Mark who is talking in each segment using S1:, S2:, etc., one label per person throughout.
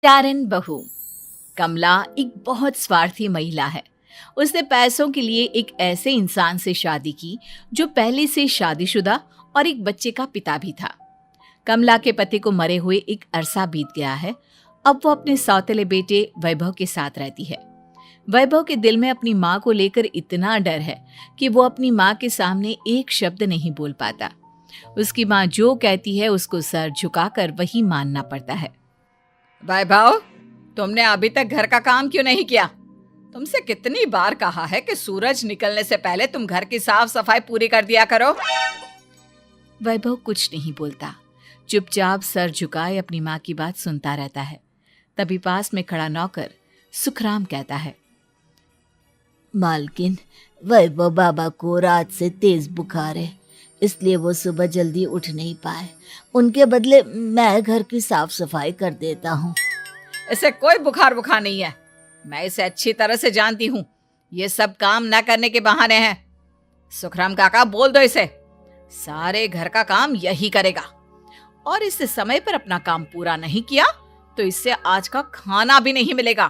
S1: कारण बहू। कमला एक बहुत स्वार्थी महिला है। उसने पैसों के लिए एक ऐसे इंसान से शादी की जो पहले से शादीशुदा और एक बच्चे का पिता भी था। कमला के पति को मरे हुए एक अरसा बीत गया है। अब वो अपने सौतेले बेटे वैभव के साथ रहती है। वैभव के दिल में अपनी माँ को लेकर इतना डर है कि वो अपनी माँ के सामने एक शब्द नहीं बोल पाता। उसकी माँ जो कहती है उसको सर झुकाकर वही मानना पड़ता है।
S2: वैभव, तुमने अभी तक घर का काम क्यों नहीं किया? तुमसे कितनी बार कहा है कि सूरज निकलने से पहले तुम घर की साफ सफाई पूरी कर दिया करो।
S1: वैभव कुछ नहीं बोलता, चुपचाप सर झुकाए अपनी माँ की बात सुनता रहता है। तभी पास में खड़ा नौकर सुखराम कहता है,
S3: मालकिन, वैभव बाबा को रात से तेज बुखार है, इसलिए वो सुबह जल्दी उठ नहीं पाए। उनके बदले मैं घर की साफ सफाई कर देता हूँ।
S2: इसे कोई बुखार नहीं है। मैं इसे अच्छी तरह से जानती हूँ। ये सब काम न करने के बहाने हैं। सुखराम काका, बोल दो इसे, सारे घर का काम यही करेगा और इससे समय पर अपना काम पूरा नहीं किया तो इससे आज का खाना भी नहीं मिलेगा।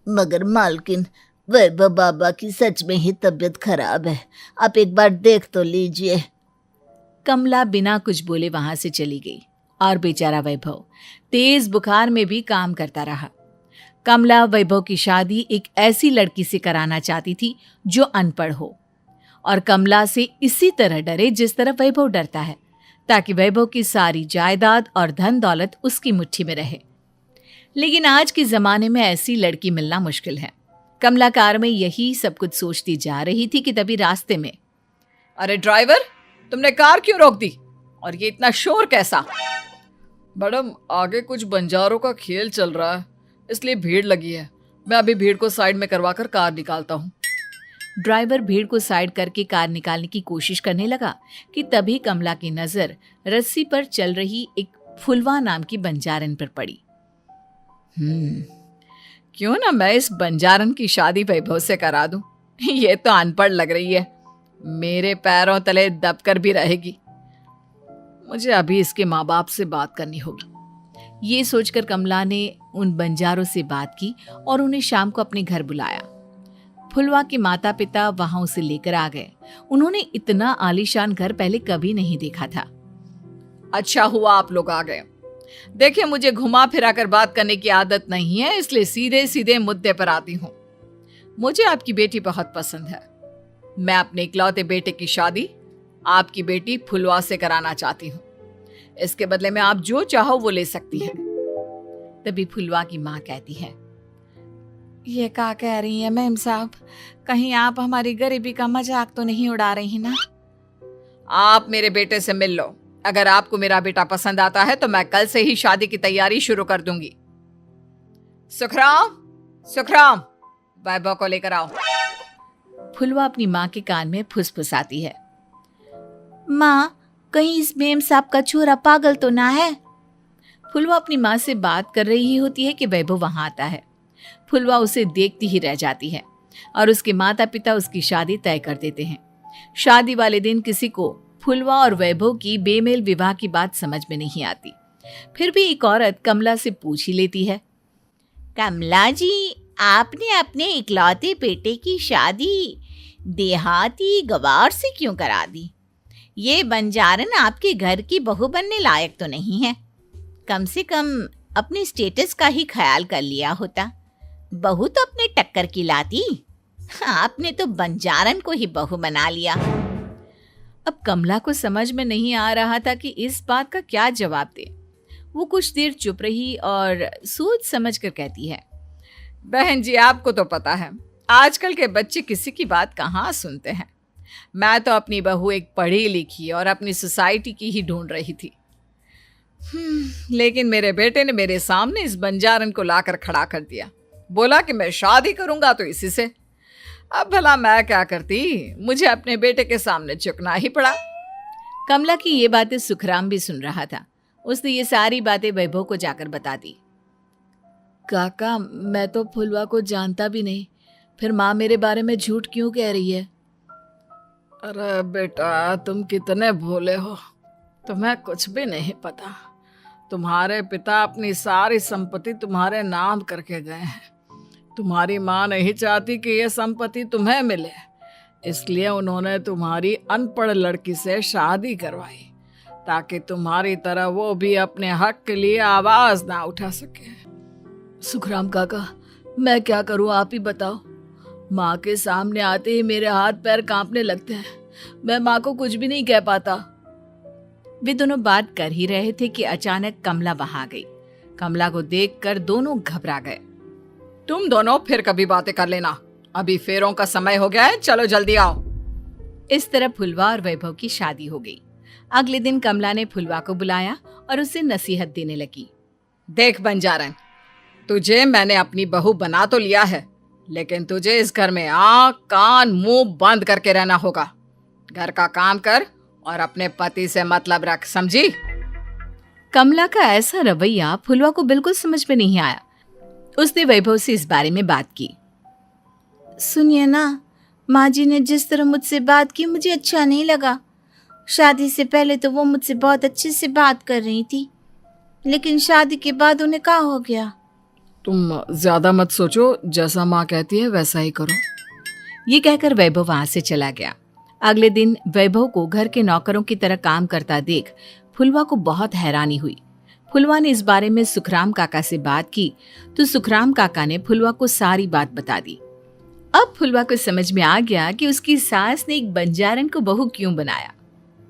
S3: मगर मालकिन, वैभव बाबा की सच में ही तबीयत खराब है, आप एक बार देख तो लीजिए।
S1: कमला बिना कुछ बोले वहां से चली गई और बेचारा वैभव तेज बुखार में भी काम करता रहा। कमला वैभव की शादी एक ऐसी लड़की से कराना चाहती थी जो अनपढ़ हो और कमला से इसी तरह डरे जिस तरह वैभव डरता है, ताकि वैभव की सारी जायदाद और धन दौलत उसकी मुट्ठी में रहे। लेकिन आज के जमाने में ऐसी लड़की मिलना मुश्किल है। कमला कार में यही सब कुछ सोचती जा रही थी कि तभी रास्ते में,
S2: अरे ड्राइवर, तुमने कार क्यों रोक दी? और ये इतना शोर कैसा? मैडम, आगे कुछ बंजारों का खेल चल रहा है, इसलिए भीड़ लगी है। मैं अभी भीड़ को साइड में करवाकर कार निकालता हूँ।
S1: ड्राइवर भीड़ को साइड करके कार निकालने की कोशिश करने लगा कि तभी कमला की नजर रस्सी पर चल रही एक फुलवा नाम की बंजारन पर पड़ी।
S2: क्यों ना मैं इस बंजारन की शादी वैभव से करा दूं? ये तो अनपढ़ लग रही है, मेरे पैरों तले दबकर भी रहेगी। मुझे अभी इसके माँ बाप से बात करनी होगी।
S1: ये सोचकर कमला ने उन बंजारों से बात की और उन्हें शाम को अपने घर बुलाया। फुलवा के माता पिता वहां उसे लेकर आ गए। उन्होंने इतना आलीशान घर पहले कभी नहीं देखा था।
S2: अच्छा हुआ आप लोग आ गए। देखिए, मुझे घुमा फिरा कर बात करने की आदत नहीं है, इसलिए सीधे सीधे मुद्दे पर आती हूँ। मुझे आपकी बेटी बहुत पसंद है। मैं अपने इकलौते बेटे की शादी आपकी बेटी फुलवा से कराना चाहती हूँ। इसके बदले में आप जो चाहो वो ले सकती हैं।
S1: तभी फुलवा की माँ कहती है,
S4: ये क्या कह रही है मैम साहब? कहीं आप हमारी गरीबी का मजाक तो नहीं उड़ा रही ना?
S2: आप मेरे बेटे से मिल लो। अगर आपको मेरा बेटा पसंद आता है तो मैं कल से ही शादी की तैयारी शुरू कर दूंगी। सुखराम, वैभव को लेकर आओ।
S1: फुलवा अपनी माँ के कान में फुसफुसाती है,
S4: माँ, कहीं इस मेम साहब का छोरा पागल तो ना है?
S1: फुलवा अपनी माँ से बात कर रही होती है कि वैभव वहां आता है। फुलवा उसे देखती ही रह जाती है और उसके माता पिता उसकी शादी तय कर देते हैं। शादी वाले दिन किसी को फुलवा और वैभव की बेमेल विवाह की बात समझ में नहीं आती। फिर भी एक औरत कमला से पूछ ही लेती है,
S3: कमला जी, आपने अपने इकलौते बेटे की शादी देहाती गवार से क्यों करा दी? ये बंजारन आपके घर की बहू बनने लायक तो नहीं है। कम से कम अपने स्टेटस का ही ख्याल कर लिया होता। बहू तो अपने टक्कर की लाती, आपने तो बंजारन को ही बहू बना लिया।
S1: अब कमला को समझ में नहीं आ रहा था कि इस बात का क्या जवाब दे। वो कुछ देर चुप रही और सोच समझ कर कहती है,
S2: बहन जी, आपको तो पता है आजकल के बच्चे किसी की बात कहाँ सुनते हैं। मैं तो अपनी बहू एक पढ़ी लिखी और अपनी सोसाइटी की ही ढूंढ रही थी। लेकिन मेरे बेटे ने मेरे सामने इस बंजारन को लाकर खड़ा कर दिया। बोला कि मैं शादी करूंगा तो इसी से। अब भला मैं क्या करती, मुझे अपने बेटे के सामने झुकना ही पड़ा।
S1: कमला की ये बातें सुखराम भी सुन रहा था। उसने ये सारी बातें वैभव को जाकर बता दी। काका, मैं तो फुलवा को जानता भी नहीं, फिर माँ मेरे बारे में झूठ क्यों कह रही है?
S2: अरे बेटा, तुम कितने भोले हो, तुम्हें कुछ भी नहीं पता। तुम्हारे पिता अपनी सारी संपत्ति तुम्हारे नाम करके गए हैं। तुम्हारी माँ नहीं चाहती कि यह संपत्ति तुम्हें मिले, इसलिए उन्होंने तुम्हारी अनपढ़ लड़की से शादी करवाई ताकि तुम्हारी तरह वो भी अपने हक के लिए आवाज ना उठा सके।
S1: सुखराम काका, मैं क्या करूं, आप ही बताओ। माँ के सामने आते ही मेरे हाथ पैर कांपने लगते हैं। मैं माँ को कुछ भी नहीं कह पाता। वे दोनों बात कर ही रहे थे कि अचानक कमला वहां आ गई। कमला को देखकर दोनों घबरा गए।
S2: तुम दोनों फिर कभी बातें कर लेना, अभी फेरों का समय हो गया है, चलो जल्दी आओ।
S1: इस तरह फुलवा और वैभव की शादी हो गई। अगले दिन कमला ने फुलवा को बुलाया और उसे नसीहत देने लगी।
S2: देख बंजारन, तुझे मैंने अपनी बहू बना तो लिया है, लेकिन तुझे इस घर में आँख कान मुंह बंद करके रहना होगा। घर का काम कर और अपने पति से मतलब रख, समझी?
S1: कमला का ऐसा रवैया फुलवा को बिल्कुल समझ में नहीं आया। उसने वैभव से इस बारे में बात की।
S3: सुनिए ना, माँ जी ने जिस तरह मुझसे बात की मुझे अच्छा नहीं लगा। शादी से पहले तो वो मुझसे बहुत अच्छे से बात कर रही थी, लेकिन शादी के बाद उन्हें क्या हो गया?
S2: तुम ज्यादा मत सोचो, जैसा माँ कहती है वैसा ही करो।
S1: ये कहकर वैभव वहां से चला गया। अगले दिन वैभव को घर के नौकरों की तरह काम करता देख फुलवा को बहुत हैरानी हुई। फुलवा ने इस बारे में सुखराम काका से बात की तो सुखराम काका ने फुलवा को सारी बात बता दी। अब फुलवा को समझ में आ गया कि उसकी सास ने एक बंजारन को बहू क्यों बनाया।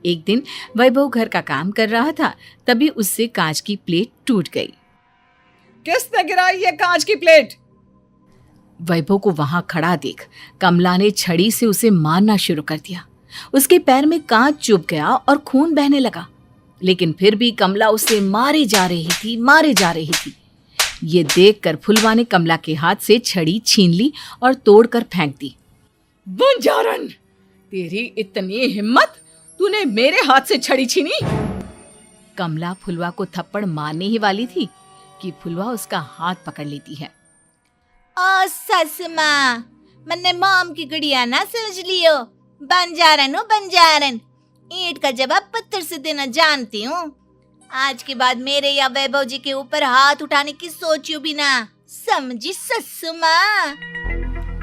S1: एक दिन वैभव घर का काम कर रहा था, तभी उससे कांच की प्लेट टूट गई।
S2: किसने गिराई ये कांच की प्लेट?
S1: वैभव को वहां खड़ा देख कमला ने छड़ी से उसे मारना शुरू कर दिया। उसके पैर में कांच चुभ गया और खून बहने लगा, लेकिन फिर भी कमला उसे मारे जा रही थी। ये देखकर फुलवा ने कमला के हाथ से छड़ी छीन ली और तोड़कर फेंक दी।
S2: बंजारन, तेरी इतनी हिम्मत, तूने मेरे हाथ से छड़ी छीनी?
S1: कमला फुलवा को थप्पड़ मारने ही वाली थी कि फुलवा उसका हाथ पकड़ लेती है।
S3: ओ सस माँ, मैंने मोम की गुड़िया ना समझ लियो। बंजारन हो बंजारन, ईंट का जवाब पत्थर से देना जानती हूँ। आज के बाद मेरे या वैभव जी के ऊपर हाथ उठाने की सोचियो भी ना, समझी ससु माँ?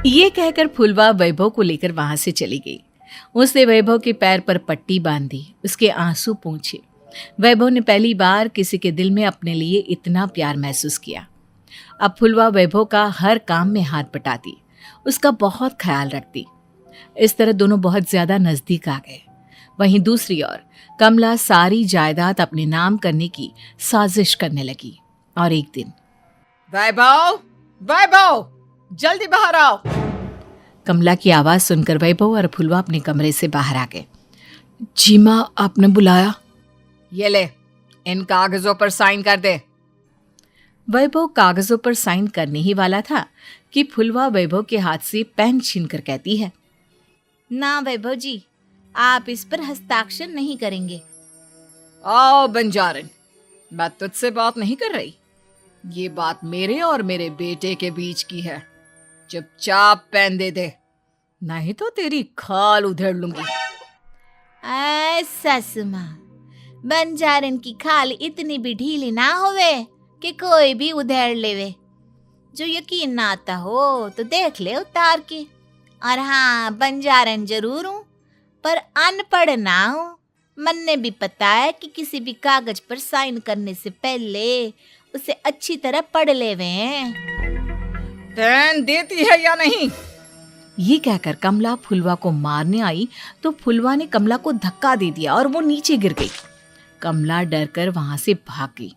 S1: ये कहकर फुलवा वैभव को लेकर वहां से चली गई। उसने वैभव के पैर पर पट्टी बांधी, उसके आंसू पोंछे। वैभव ने पहली बार किसी के दिल में अपने लिए इतना प्यार महसूस किया। अब फुलवा वैभव का हर काम में हाथ बटाती, उसका बहुत ख्याल रखती। इस तरह दोनों बहुत ज्यादा नजदीक आ गए। वहीं दूसरी ओर कमला सारी जायदाद अपने नाम करने की साजिश करने लगी। और एक दिन,
S2: वैभव, वैभव, जल्दी बाहर आओ।
S1: कमला की आवाज सुनकर वैभव और फुलवा अपने कमरे से बाहर आ गए। जी माँ, आपने बुलाया?
S2: ये ले, इन कागजों पर साइन कर दे।
S1: वैभव कागजों पर साइन करने ही वाला था कि फुलवा वैभव के हाथ से पेन छीनकर कहती है,
S3: ना वैभव जी, आप इस पर हस्ताक्षर नहीं करेंगे।
S2: आओ बंजारन, मैं तुझसे बात नहीं कर रही। ये बात मेरे और मेरे बेटे के बीच की है। चुपचाप पेन दे दे, नहीं तो तेरी खाल उधेड़ लूंगी।
S3: सस माँ, बंजारन की खाल इतनी भी ढीली ना होवे कि कोई भी उधेड़ लेवे। जो यकीन ना आता हो तो देख ले उतार के। और हाँ, बंजारन जरूर हूँ पर अनपढ़ ना हूँ। मन्ने भी पता है कि किसी भी कागज पर साइन करने से पहले उसे अच्छी तरह पढ़ लेवे हैं।
S2: पेन देती है या नहीं?
S1: ये कहकर कमला फुलवा को मारने आई तो फुलवा ने कमला को धक्का दे दिया और वो नीचे गिर गई। कमला डरकर वहां से भाग गई।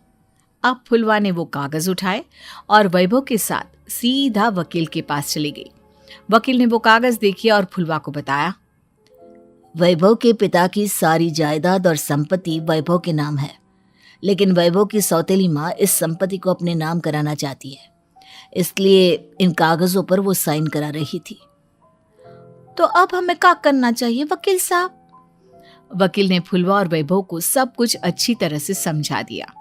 S1: अब फुलवा ने वो कागज उठाए और वैभव के साथ सीधा वकील के पास चली गई। वकील ने वो कागज देखी और फुलवा को बताया,
S5: वैभव के पिता की सारी जायदाद और संपत्ति वैभव के नाम है, लेकिन वैभव की सौतेली माँ इस संपत्ति को अपने नाम कराना चाहती है, इसलिए इन कागजों पर वो साइन करा रही थी।
S3: तो अब हमें क्या करना चाहिए वकील साहब?
S1: वकील ने फुलवा और वैभव को सब कुछ अच्छी तरह से समझा दिया।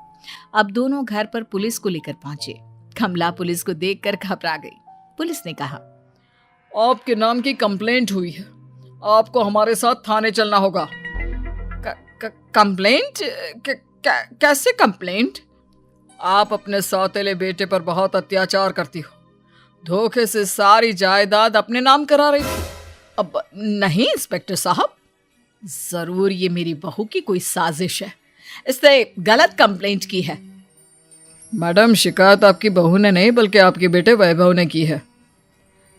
S1: अब दोनों घर पर पुलिस को लेकर पहुंचे। कमला पुलिस को देखकर घबरा गई। पुलिस ने कहा,
S2: आपके नाम की कंप्लेंट हुई है, आपको हमारे साथ थाने चलना होगा। कंप्लेंट? कैसे कंप्लेंट? आप अपने सौतेले बेटे पर बहुत अत्याचार करती हो, धोखे से सारी जायदाद अपने नाम करा रही थी।
S1: अब नहीं इंस्पेक्टर साहब, जरूर ये मेरी बहू की कोई साजिश है, इसने गलत कंप्लेंट की है।
S2: मैडम, शिकायत आपकी बहू ने नहीं बल्कि आपके बेटे वैभव ने की है।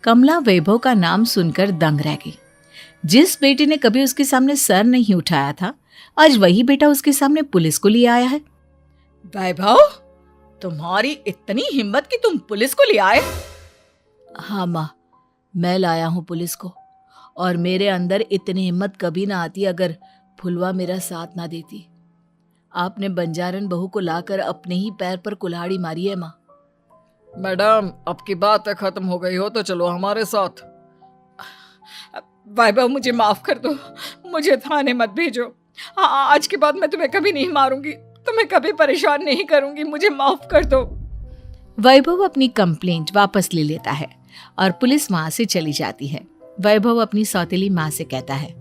S1: कमला वैभव का नाम सुनकर दंग रह गई। जिस बेटे ने कभी उसके सामने सर नहीं उठाया था, आज वही बेटा उसके सामने पुलिस को लिए आया है।
S2: वैभव, तुम्हारी इतनी हिम्मत कि तुम पुलिस को ले आए?
S5: हाँ माँ, मैं लाया हूँ पुलिस को, और मेरे अंदर इतनी हिम्मत कभी ना आती अगर फुलवा मेरा साथ ना देती। आपने बंजारन बहू को लाकर अपने ही पैर पर कुल्हाड़ी मारी है माँ।
S2: मैडम, अब की बात खत्म हो गई हो तो चलो हमारे साथ। वैभव, मुझे माफ कर दो, मुझे थाने मत भेजो। हाँ, आज के बाद मैं तुम्हें कभी नहीं मारूंगी, तुम्हें कभी परेशान नहीं करूंगी, मुझे माफ कर दो।
S1: वैभव अपनी कंप्लेंट वापस ले लेता है और पुलिस वहां से चली जाती है। वैभव अपनी सौतेली माँ से कहता है,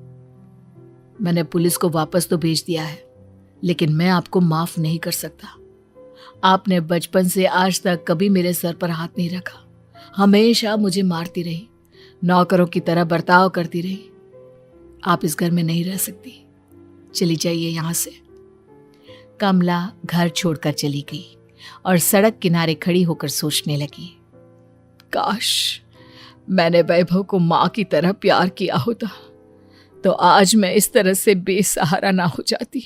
S5: मैंने पुलिस को वापस तो भेज दिया है, लेकिन मैं आपको माफ नहीं कर सकता। आपने बचपन से आज तक कभी मेरे सर पर हाथ नहीं रखा, हमेशा मुझे मारती रही, नौकरों की तरह बर्ताव करती रही। आप इस घर में नहीं रह सकती, चली जाइए यहाँ से।
S1: कमला घर छोड़कर चली गई और सड़क किनारे खड़ी होकर सोचने लगी,
S2: काश मैंने वैभव को माँ की तरह प्यार किया होता तो आज मैं इस तरह से बेसहारा ना हो जाती।